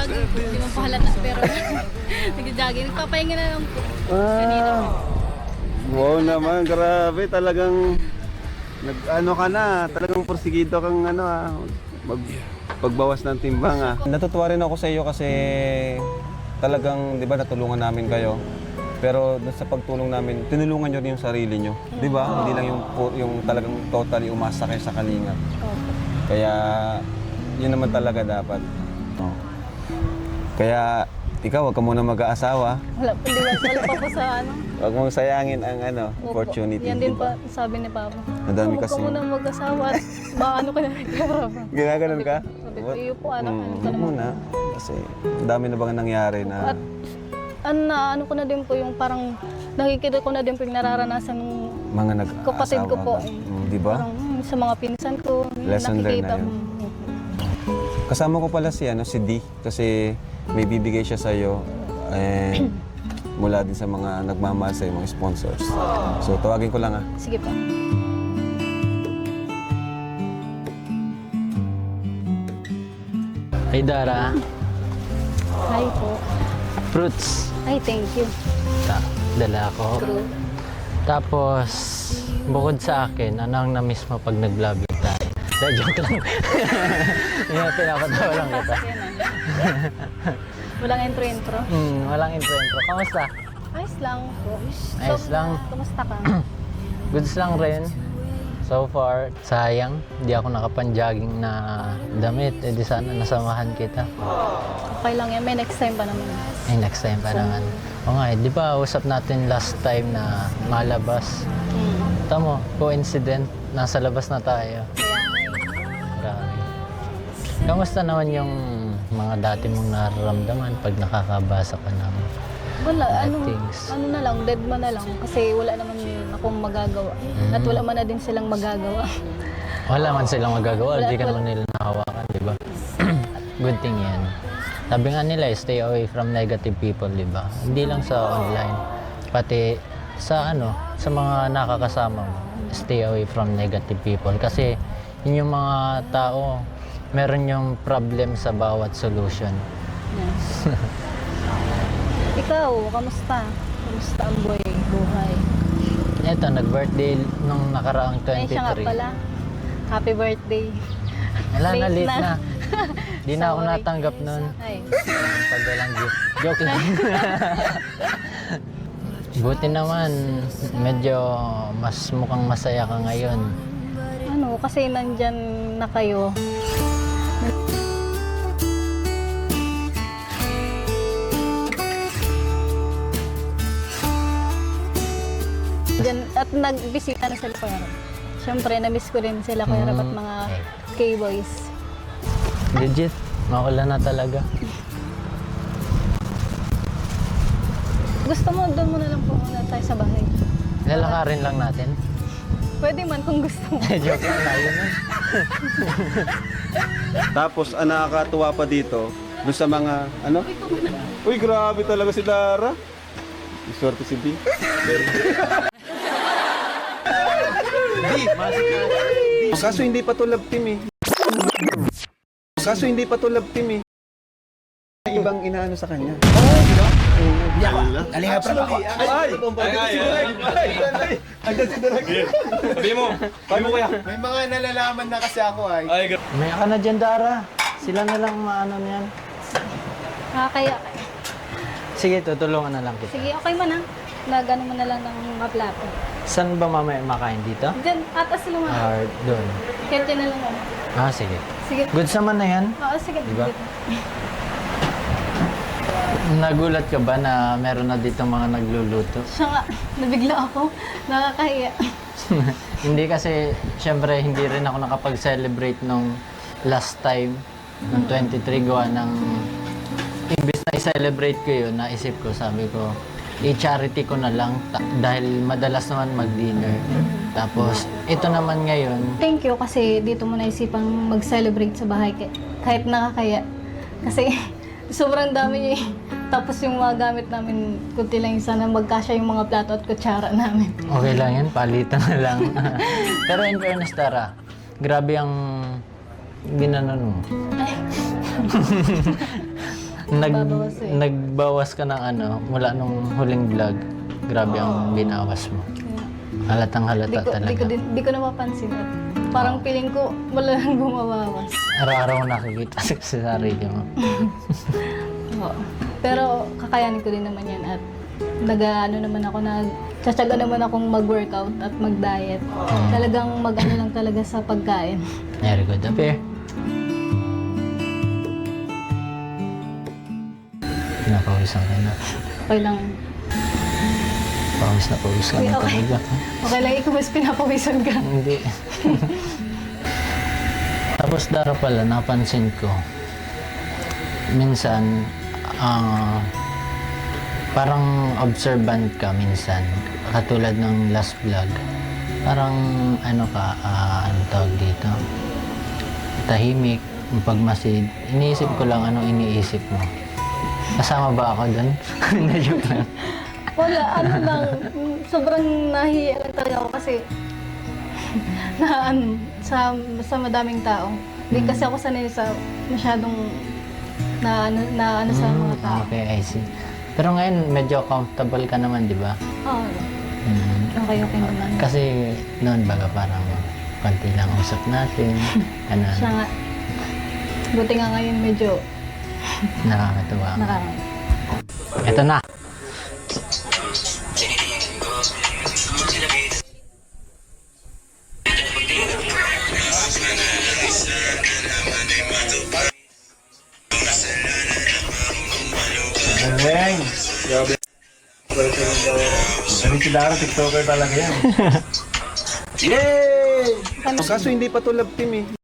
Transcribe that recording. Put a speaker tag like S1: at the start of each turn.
S1: nag-jogging po. Hindi mo pa halata, pero nag-jogging. Nagpapahinga na lang po. Kanina po.
S2: Wow naman, grabe. Talagang, ano ka na, talagang porsigido kang pagbawas ng timbang Natutuwa rin ako sa iyo kasi talagang, di ba, natulungan namin kayo. Pero doon sa pagtulong namin, tinulungan nyo rin yung sarili nyo. Di ba? Hindi lang yung talagang totally umasa kayo sa kalinga. Kaya, yun naman talaga dapat. Oh. Kaya, ikaw, wag ka muna mag-aasawa.
S1: Wala pa po sa ano.
S2: Huwag mong sayangin ang opportunity.
S1: Yan din pa sabi ni Papa.
S2: Madami kasi.
S1: Huwag ka muna mag-asawa at ano ka na nagkarapan.
S2: Ginaganon ka?
S1: Sabi ko, iyo po, ano ka naman.
S2: Muna. Kasi, dami na bang nangyari na...
S1: At, ano ko na din po yung parang nakikita ko na din po yung nararanasan ng
S2: mga nag-aasawa
S1: kapatid ko po.
S2: Di ba?
S1: Parang sa mga pinsan ko,
S2: Lesson learned
S1: nakikita
S2: na yun.
S1: mo.
S2: Kasama ko pala si D kasi may bibigay siya sa iyo mula din sa mga nagmamahal sa mga sponsors. So tawagin ko lang
S1: Sige po.
S3: Hey Dara,
S1: Hi po.
S3: fruits.
S1: Ay, thank you.
S3: Dala ko.
S1: True.
S3: Tapos, bukod sa akin, ano ang na-miss mo pag nag-vlogging tayo? Joke lang. Yung pinapatawa lang kita.
S1: Walang intro-intro.
S3: Walang intro-intro. Kamusta?
S1: Ayos lang po.
S3: Ayos lang.
S1: Kumusta ka?
S3: Goods lang rin. So far, sayang, hindi ako nakapan-jogging na damit. Eh di sana nasamahan kita.
S1: Okay lang yan. May next time pa naman.
S3: Ay, next time pa naman. O nga, di ba usap natin last time na malabas? Tamo, coincident, nasa labas na tayo. Grabe. Kamusta naman yung mga dati mong nararamdaman pag nakakabasa ka ng
S1: Wala,
S3: things?
S1: ano na lang, dead man na lang. Kasi wala naman akong magagawa. At wala man na din silang magagawa.
S3: Wala man silang magagawa,
S1: Wala,
S3: hindi ka
S1: wala.
S3: naman nila nahawakan, di ba? Good thing yan. Sabi nga nila, stay away from negative people, di ba? Hindi lang sa online, pati sa sa mga nakakasama mo. Stay away from negative people. Kasi yun yung mga tao, meron yung problem sa bawat solution.
S1: Yes. Ikaw, kamusta? Kamusta ang buhay?
S3: Eto, nag-birthday nung nakaraang 23.
S1: Ay, siya nga pala. Happy birthday.
S3: Wala na,
S1: Late
S3: late
S1: na.
S3: na. Di na ako
S1: Sorry.
S3: natanggap nun.
S1: Ay,
S3: Pag walang gift. Joke lang. Buti naman, medyo mas mukhang masaya ka ngayon.
S1: kasi nandyan na kayo. Diyan, at nagbisita na sila Kuya Rob. Siyempre, na-miss ko rin sila Kuya Rob at mga K-boys.
S3: Legit, maulan na talaga.
S1: Gusto mo, doon muna lang po muna tayo sa bahay.
S3: Lalakarin lang natin.
S1: Pwede man kung gusto mo.
S3: Joke lang, layo na.
S2: Tapos, ang nakakatuwa pa dito, doon sa mga, ano? Uy, grabe talaga si Lara. Swerte si D. Kaso hindi pa to love team eh. Kaso hindi pa to love team eh. May ibang inaano sa kanya.
S4: Aliha pa ako.
S2: Sabi mo kaya.
S4: May mga nalalaman na kasi ako ay.
S3: May ka na dyan, Dara. Sila na lang maano niyan.
S1: Kaya,
S3: Sige, tutulungan na lang kita.
S1: sige, okay man ha. Nagano mo na lang ng mga plato.
S3: Saan ba mamaya makain dito?
S1: Diyan, atas sila mga.
S3: Or doon?
S1: Kaya dyan na lang ako.
S3: Ah, sige.
S1: Sige.
S3: Goods naman na yan.
S1: Oo, sige.
S3: Diba? Nagulat ka ba na meron na dito mga nagluluto?
S1: Siya nga, nabigla ako. Nakakahiya.
S3: Hindi kasi, syempre, hindi rin ako nakapag-celebrate nung last time, nung 23, gawa ng imbis na i-celebrate ko yun, naisip ko, sabi ko, i-charity ko na lang dahil madalas naman mag-dinner. Tapos, ito naman ngayon,
S1: Thank you kasi dito mo naisipang mag-celebrate sa bahay kahit nakakaya. Kasi sobrang dami niya eh. Tapos yung mga gamit namin, kunti lang yung sana magkasya yung mga plato at kutsara namin.
S3: okay lang yan, palitan na lang. Pero in fairness, Tara, grabe ang ginanon mo.
S1: Babawas eh.
S3: Nagbawas ka ng ano, mula nung huling vlog. Grabe ang binawas mo.
S1: Kaya,
S3: Halatang halata talaga.
S1: di ko napapansin at parang feeling ko wala nang gumawawas.
S3: Araw-araw nakikita sa sarili mo.
S1: Oo. Pero kakayanin ko din naman yan at tsatsaga naman akong mag-workout at mag-diet. Talagang mag-ano lang talaga sa pagkain.
S3: Very good. Apir. Pinapawisan ka na.
S1: Okay lang.
S3: Pawis na pawis ka
S1: Okay,
S3: na
S1: okay.
S3: talaga.
S1: Okay lang, ikaw mas pinapawisan ka.
S3: Hindi. Tapos Dara pala, napansin ko, minsan, parang observant ka minsan. Katulad ng last vlog. Parang, ano tawag dito? Tahimik, pagmasid. Iniisip ko lang anong iniisip mo. Kasama ba ako dun? Na-joke lang.
S1: Wala, sobrang nahiya lang talaga ako kasi sa madaming tao. Hindi kasi ako sanay sa masyadong na sa mga tao.
S3: Okay, I see. Pero ngayon, medyo comfortable ka naman, di ba?
S1: Oo. Okay naman.
S3: Kasi noon baga parang konti lang usap natin.
S1: Siya nga. Buti nga ngayon medyo
S3: Nakakatuwa.
S1: nakaka...
S3: Ito na.
S4: Beng! Grabe. Sabi si Dara, TikToker talaga yan.
S2: Yay! Kaso hindi pa to love team eh.